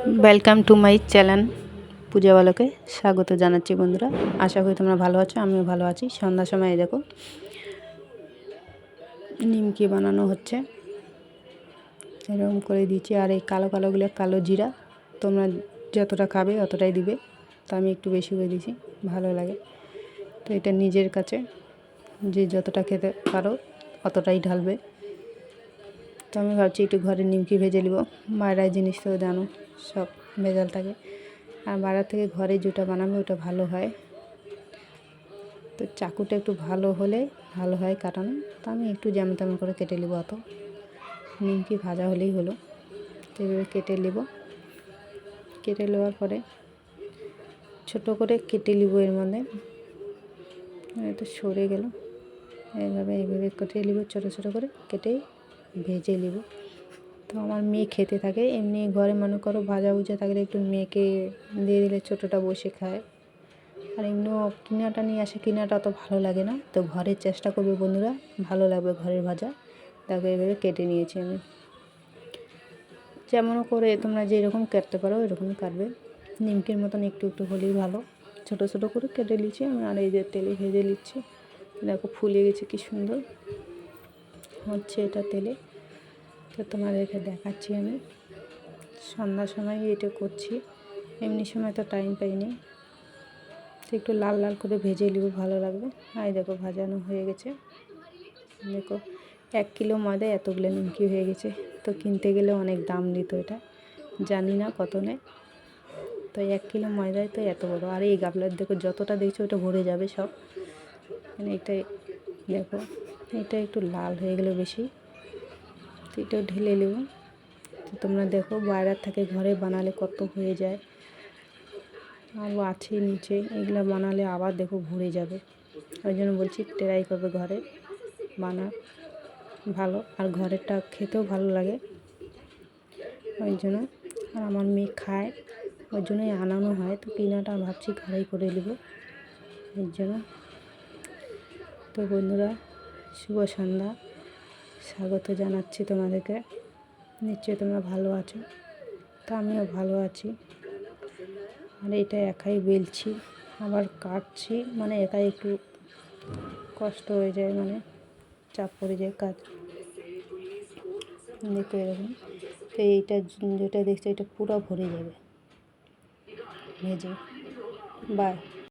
Welcome to my channel. Puja বালকে স্বাগত জানাচ্ছি বন্ধুরা। আশা করি তোমরা ভালো আছো, আমিও ভালো আছি। সন্ধ্যার সময় দেখো নিমকি বানানো হচ্ছে, এরকম করে দিচ্ছি। আর এই কালো কালোগুলো কালো জিরা, তোমরা যতটা খাবে অতটাই দিবে, তো আমি একটু বেশি করে দিয়েছি, ভালো লাগে। তো এটা নিজের কাছে, যে যতটা খেতে পারো অতটাই ঢালবে। তো আমি ভাবছি একটু ঘরে নিমকি ভেজে নিব। বাইরের জিনিস তো জানো সব ভেজাল থাকে, আর বাইরের থেকে ঘরে যেটা বানাবে ওটা ভালো হয়। তো চাকুটা একটু ভালো হলে ভালো হয় কাটানো। তো আমি একটু যেমন তেমন করে কেটে নেব, অত নিমকি ভাজা হলেই হলো। তো এভাবে কেটে নেব, কেটে নেওয়ার পরে ছোটো করে কেটে নেব। এর মধ্যে তো সরে গেল, এইভাবে কেটে নেব, ছোটো ছোটো করে কেটে ভেজে নেব। তো আমার মেয়ে খেতে থাকে, এমনি ঘরে মনে করো ভাজা ভুজা থাকলে একটু মেয়েকে দিয়ে দিলে ছোটোটা বসে খায়। আর এমনিও কিনাটা নিয়ে আসে, কিনাটা অত ভালো লাগে না। তো ঘরের চেষ্টা করবে বন্ধুরা, ভালো লাগবে ঘরের ভাজা। তাকে এভাবে কেটে নিয়েছি আমি, যেমন করে তোমরা যেরকম কাটতে পারো এরকমই কাটবে। নিমকির মতন একটু একটু হলেই ভালো। ছোটো ছোটো করে কেটে নিচ্ছি আমি, আর এই যে তেলে ভেজে নিচ্ছি। দেখো ফুলে গেছে কি সুন্দর হচ্ছে এটা তেলে। তো তোমাদেরকে দেখাচ্ছি আমি। সন্ধ্যার সময় এটা করছি, এমনি সময় তো টাইম পাইনি। তো একটু লাল লাল করে ভেজে নিব, ভালো লাগবে। আর দেখো ভাজানো হয়ে গেছে। দেখো 1 কিলো ময়দায় এতগুলো নিমকি হয়ে গেছে। তো কিনতে গেলে অনেক দাম নিত, এটা জানি না কত নেয়। তো 1 কিলো ময়দায় তো এত বড়। আর এই গাবলার দেখো যতটা দেখছো ওটা ভরে যাবে সব। মানে এটাই দেখো, এটা একটু লাল হয়ে গেলে বেশি, তো এটাও ঢেলে নেব। তো তোমরা দেখো বাইরের থেকে ঘরে বানালে কত হয়ে যায়। আরও আছে নিচে, এগুলো বানালে আবার দেখো ভরে যাবে। ওই জন্য বলছি ট্রাই করবে ঘরে বানা, ভালো। আর ঘরেরটা খেতেও ভালো লাগে ওই জন্য। আর আমার মেয়ে খায়, ওই জন্যই আনানো হয়। তো কিনাটা ভাবছি ঘরেই করে নেব ওই জন্য। তো বন্ধুরা, শুভ সন্ধ্যা, স্বাগত জানাচ্ছি তোমাদেরকে। নিশ্চয়ই তোমরা ভালো আছো, তো আমিও ভালো আছি। আর এটা একাই বেলছি, আবার কাটছি, মানে একাই একটু কষ্ট হয়ে যায়, মানে চাপ পড়ে যায় কাজ। দেখো এরকম। তো এইটা যেটা দেখছো এটা পুরো ভরে যাবে ভেজে। বাই।